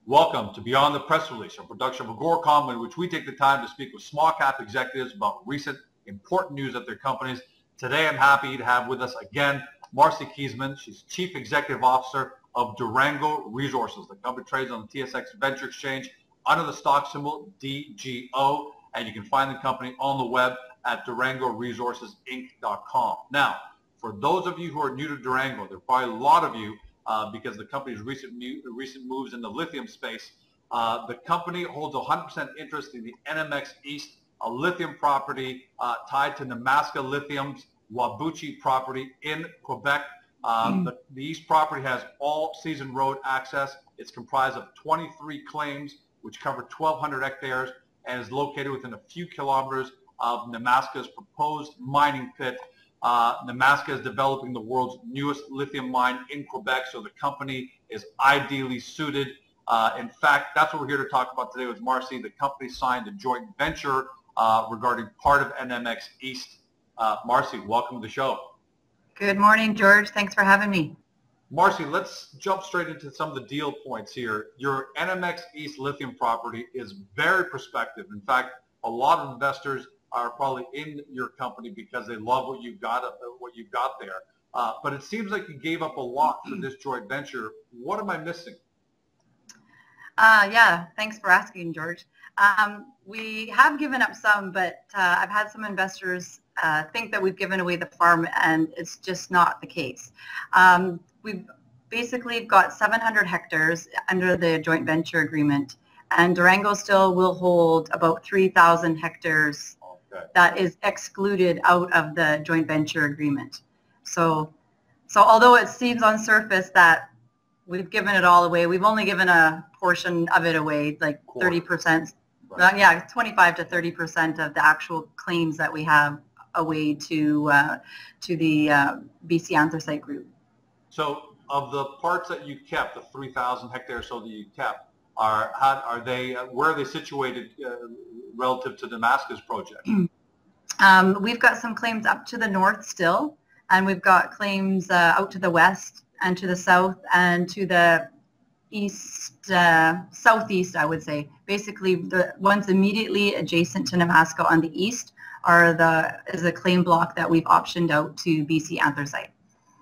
Welcome to Beyond the Press Release, a production of Agoracom, in which we take the time to speak with small cap executives about recent important news at their companies. Today I'm happy to have with us again Marcy Kiesman. She's Chief Executive Officer of Durango Resources. The company trades on the TSX Venture Exchange under the stock symbol DGO, and you can find the company on the web at durangoresourcesinc.com. Now, for those of you who are new to Durango, there are probably a lot of you because the company's recent moves in the lithium space. The company holds 100% interest in the NMX East, a lithium property tied to Nemaska Lithium's Whabouchi property in Quebec. The East property has all-season road access. It's comprised of 23 claims, which cover 1,200 hectares, and is located within a few kilometers of Nemaska's proposed mining pit. Nemaska is developing the world's newest lithium mine in Quebec, so the company is ideally suited. In fact, that's what we're here to talk about today with Marcy. The company signed a joint venture regarding part of NMX East. Marcy, welcome to the show. Good morning, George. Thanks for having me. Marcy, let's jump straight into some of the deal points here. Your NMX East lithium property is very prospective. In fact, a lot of investors are probably in your company because they love what you've got there. But it seems like you gave up a lot for this joint venture. What am I missing? Yeah, thanks for asking, George. We have given up some, but I've had some investors think that we've given away the farm, and it's just not the case. We've basically got 700 hectares under the joint venture agreement, and Durango still will hold about 3,000 hectares that is excluded out of the joint venture agreement. So although it seems on surface that we've given it all away, we've only given a portion of it away, like 30%. Right. Yeah, 25 to 30% of the actual claims that we have away to the BC Anthracite Group. So of the parts that you kept, the 3,000 hectares so that you kept, where are they situated relative to Nemaska's project? We've got some claims up to the north still, and we've got claims out to the west and to the south and to the east, southeast, I would say. Basically, the ones immediately adjacent to Nemaska on the east is a claim block that we've optioned out to BC Anthracite.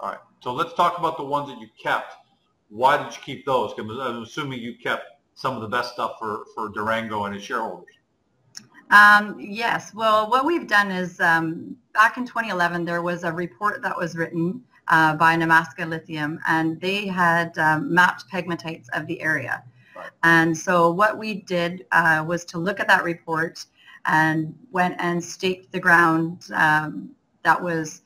All right. So let's talk about the ones that you kept. Why did you keep those? Because I'm assuming you kept some of the best stuff for Durango and its shareholders. Yes. Well, what we've done is back in 2011, there was a report that was written by Nemaska Lithium, and they had mapped pegmatites of the area. Right. And so what we did was to look at that report and went and staked the ground that was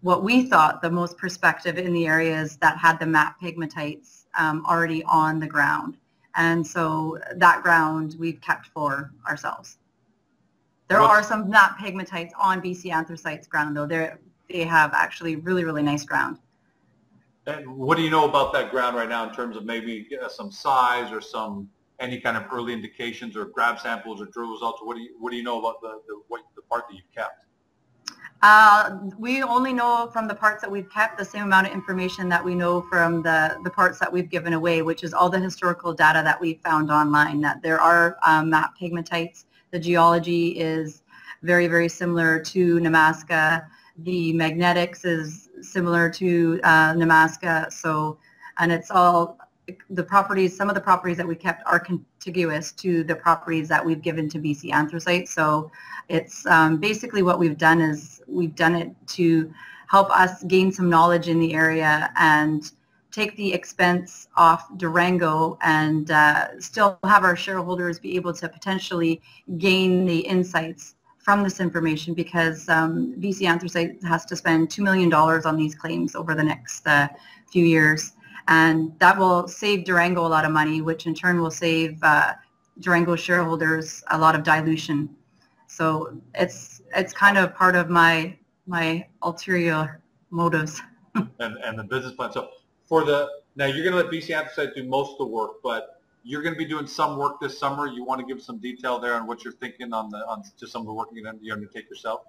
what we thought the most prospective in the areas that had the mapped pegmatites already on the ground. And so that ground we've kept for ourselves. There are some mapped pegmatites on BC Anthracite's ground, though. They have actually really, really nice ground. And what do you know about that ground right now in terms of maybe some size or any kind of early indications or grab samples or drill results? What do you know about the part that you've kept? We only know from the parts that we've kept the same amount of information that we know from the parts that we've given away, which is all the historical data that we've found online, that there are mapped pegmatites. The geology is very, very similar to Nemaska. The magnetics is similar to Nemaska. So, and it's all the properties, some of the properties that we kept are contiguous to the properties that we've given to BC Anthracite. So it's basically what we've done is we've done it to help us gain some knowledge in the area and take the expense off Durango and still have our shareholders be able to potentially gain the insights from this information, because BC Anthracite has to spend $2 million on these claims over the next few years. And that will save Durango a lot of money, which in turn will save Durango shareholders a lot of dilution. So it's kind of part of my ulterior motives. and the business plan. So now you're going to let BC Anthracite do most of the work, but you're going to be doing some work this summer. You want to give some detail there on what you're thinking on just some of the work you're going to undertake yourself?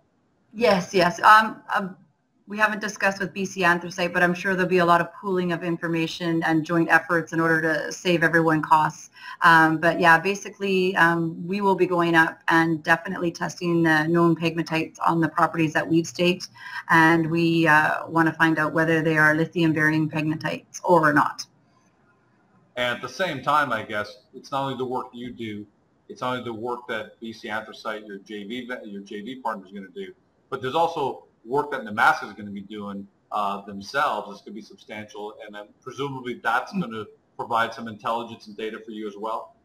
Yes. we haven't discussed with BC Anthracite, but I'm sure there'll be a lot of pooling of information and joint efforts in order to save everyone costs. But yeah, basically we will be going up and definitely testing the known pegmatites on the properties that we've staked, and we want to find out whether they are lithium-bearing pegmatites or not. And at the same time, I guess, it's not only the work you do, it's not only the work that BC Anthracite, your JV partner is going to do, but there's also work that Nemaska is going to be doing themselves. It's going to be substantial, and then presumably that's going to provide some intelligence and data for you as well.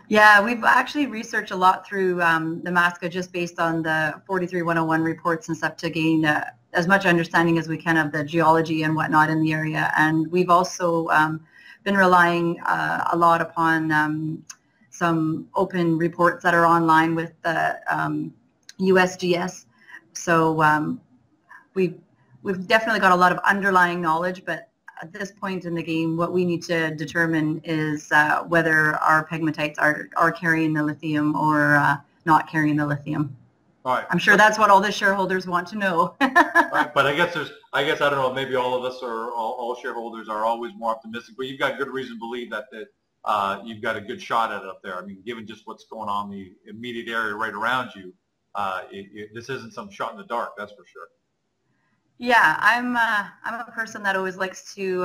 Yeah, we've actually researched a lot through Nemaska just based on the 43101 reports and stuff to gain as much understanding as we can of the geology and whatnot in the area. And we've also been relying a lot upon some open reports that are online with the USGS. So we've definitely got a lot of underlying knowledge, but at this point in the game, what we need to determine is whether our pegmatites are carrying the lithium or not carrying the lithium. All right. I'm sure that's what all the shareholders want to know. Right, but I guess I don't know, maybe all of us or all shareholders are always more optimistic, but you've got good reason to believe that you've got a good shot at it up there. I mean, given just what's going on in the immediate area right around you, this isn't some shot in the dark, that's for sure. Yeah, I'm a person that always likes to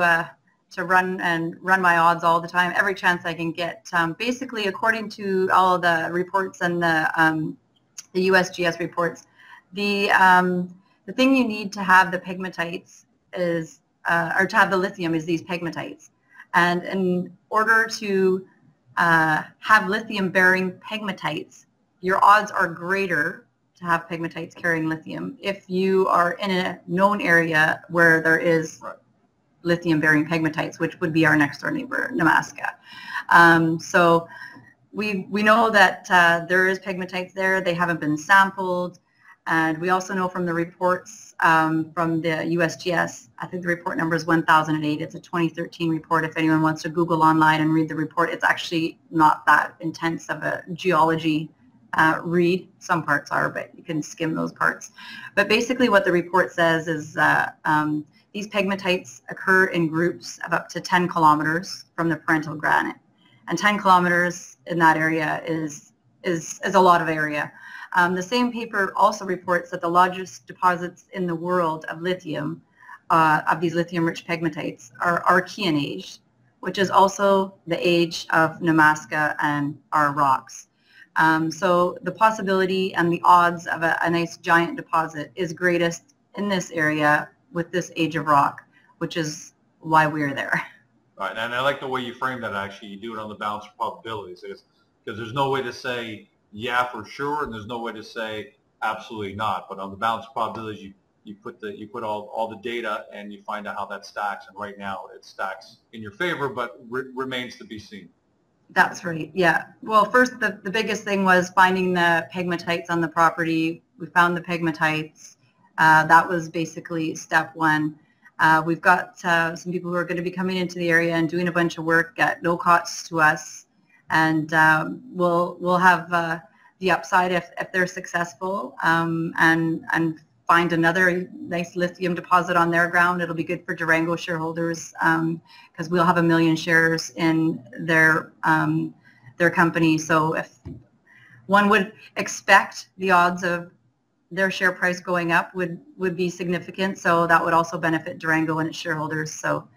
run my odds all the time, every chance I can get. Basically, according to all the reports and the USGS reports, the thing you need to have the pegmatites is, or to have the lithium is these pegmatites. And in order to have lithium-bearing pegmatites, your odds are greater to have pegmatites carrying lithium if you are in a known area where there is lithium-bearing pegmatites, which would be our next-door neighbor, Nemaska. So we know that there is pegmatites there. They haven't been sampled. And we also know from the reports from the USGS, I think the report number is 1008. It's a 2013 report. If anyone wants to Google online and read the report, it's actually not that intense of a geology read. Some parts are, but you can skim those parts. But basically what the report says is these pegmatites occur in groups of up to 10 kilometers from the parental granite. And 10 kilometers in that area is a lot of area. The same paper also reports that the largest deposits in the world of lithium, of these lithium-rich pegmatites, are Archean aged, which is also the age of Nemaska and our rocks. So the possibility and the odds of a nice giant deposit is greatest in this area with this age of rock, which is why we're there. Right, and I like the way you frame that. Actually, you do it on the balance of probabilities, because there's no way to say yeah for sure, and there's no way to say absolutely not. But on the balance of probabilities, you put all the data and you find out how that stacks. And right now, it stacks in your favor, but remains to be seen. That's right. Yeah. Well, first, the biggest thing was finding the pegmatites on the property. We found the pegmatites. That was basically step one. We've got some people who are going to be coming into the area and doing a bunch of work at no cost to us, and we'll have the upside if they're successful, and find another nice lithium deposit on their ground. It'll be good for Durango shareholders because we'll have 1 million shares in their company. So if one would expect the odds of their share price going up would be significant, so that would also benefit Durango and its shareholders. So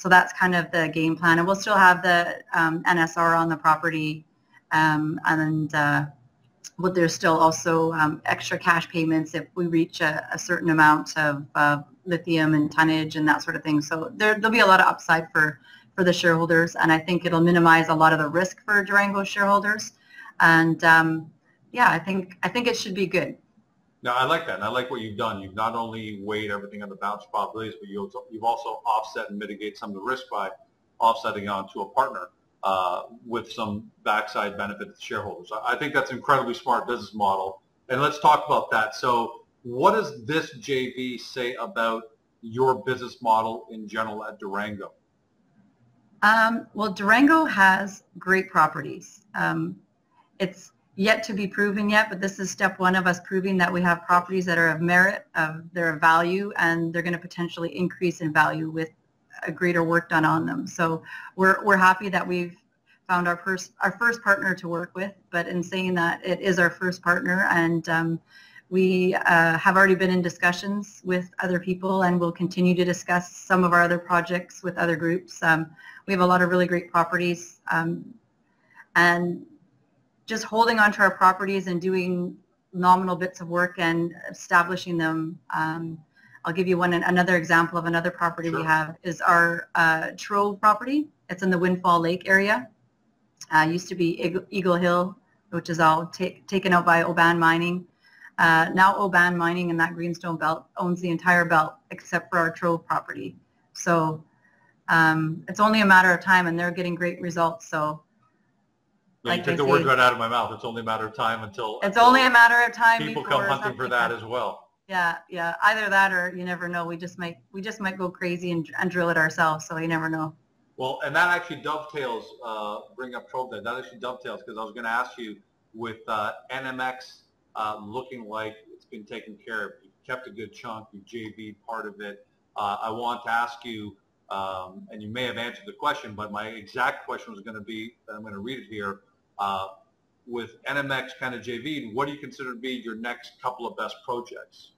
that's kind of the game plan, and we'll still have the NSR on the property, but there's still also extra cash payments if we reach a certain amount of lithium and tonnage and that sort of thing. So there'll be a lot of upside for the shareholders, and I think it'll minimize a lot of the risk for Durango shareholders. And yeah, I think it should be good. No, I like that, and I like what you've done. You've not only weighed everything on the balance of probabilities, but you've also offset and mitigate some of the risk by offsetting onto a partner with some backside benefit to shareholders. I think that's an incredibly smart business model, and let's talk about that. So what does this JV say about your business model in general at Durango? Well, Durango has great properties. yet to be proven yet, but this is step one of us proving that we have properties that are of merit, they're of value, and they're going to potentially increase in value with a greater work done on them. So we're happy that we've found our first partner to work with, but in saying that, it is our first partner, and we have already been in discussions with other people, and we'll continue to discuss some of our other projects with other groups. We have a lot of really great properties, and just holding on to our properties and doing nominal bits of work and establishing them. I'll give you another example of another property we have is our Trove property. It's in the Windfall Lake area. Used to be Eagle Hill, which is all taken out by Oban Mining. Now Oban Mining in that greenstone belt owns the entire belt except for our Trove property. So it's only a matter of time, and they're getting great results. So yeah, you took the words right out of my mouth. It's only a matter of time until only a matter of time people come hunting for that as well. Yeah, yeah. Either that, or you never know. We just might go crazy and drill it ourselves. So you never know. Well, and that actually dovetails. Bring up Trove there. That actually dovetails, because I was going to ask you, with NMX looking like it's been taken care of. You kept a good chunk. You JV'd part of it. I want to ask you, and you may have answered the question, but my exact question was going to be, and I'm going to read it here. With NMX kind of JV'd, what do you consider to be your next couple of best projects?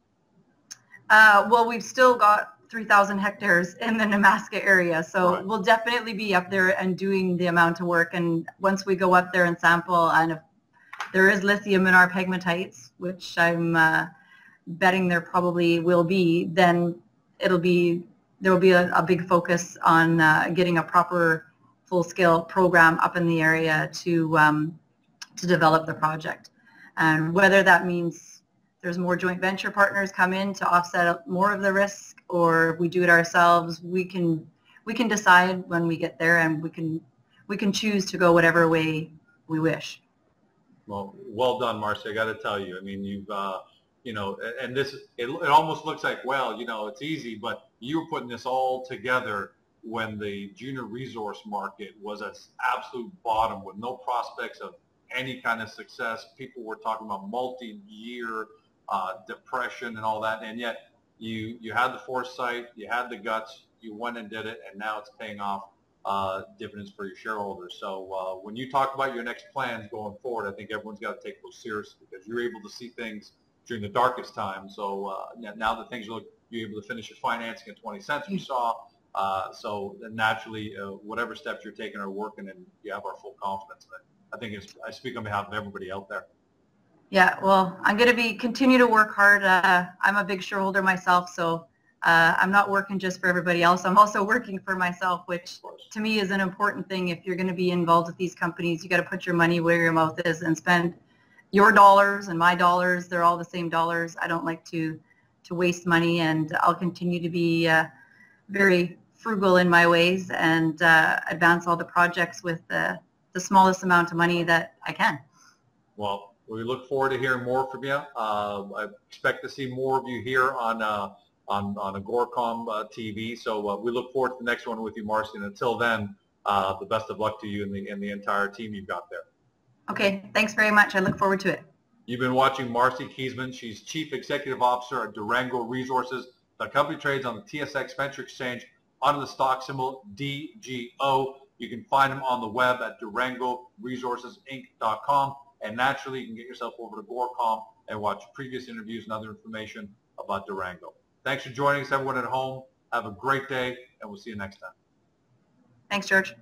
Well, we've still got 3,000 hectares in the Nemaska area, so we'll definitely be up there and doing the amount of work. And once we go up there and sample, and if there is lithium in our pegmatites, which I'm betting there probably will be, then there will be a big focus on getting a proper full-scale program up in the area to develop the project. And whether that means there's more joint venture partners come in to offset more of the risk, or we do it ourselves, we can decide when we get there, and we can choose to go whatever way we wish. Well done, Marcy. I got to tell you. I mean, you've you know, and this it almost looks like, well, you know, it's easy, but you were putting this all together when the junior resource market was at absolute bottom with no prospects of any kind of success. People were talking about multi-year depression and all that, and yet you had the foresight, you had the guts, you went and did it, and now it's paying off dividends for your shareholders. So when you talk about your next plans going forward, I think everyone's got to take those seriously, because you're able to see things during the darkest time. So now that things look, you're able to finish your financing at 20 cents we saw. So naturally, whatever steps you're taking are working, and you have our full confidence in it. I think I speak on behalf of everybody out there. Yeah, well, I'm going to continue to work hard. I'm a big shareholder myself, so I'm not working just for everybody else. I'm also working for myself, which to me is an important thing. If you're going to be involved with these companies, you got to put your money where your mouth is and spend your dollars and my dollars. They're all the same dollars. I don't like to waste money, and I'll continue to be very frugal in my ways and advance all the projects with the smallest amount of money that I can. Well, we look forward to hearing more from you. I expect to see more of you here on Agoracom TV. So we look forward to the next one with you, Marcy. And until then, the best of luck to you and the entire team you've got there. Okay, thanks very much. I look forward to it. You've been watching Marcy Kiesman. She's Chief Executive Officer at Durango Resources. The company trades on the TSX Venture Exchange under the stock symbol DGO. You can find them on the web at DurangoResourcesInc.com. And naturally, you can get yourself over to Agoracom and watch previous interviews and other information about Durango. Thanks for joining us, everyone at home. Have a great day, and we'll see you next time. Thanks, George.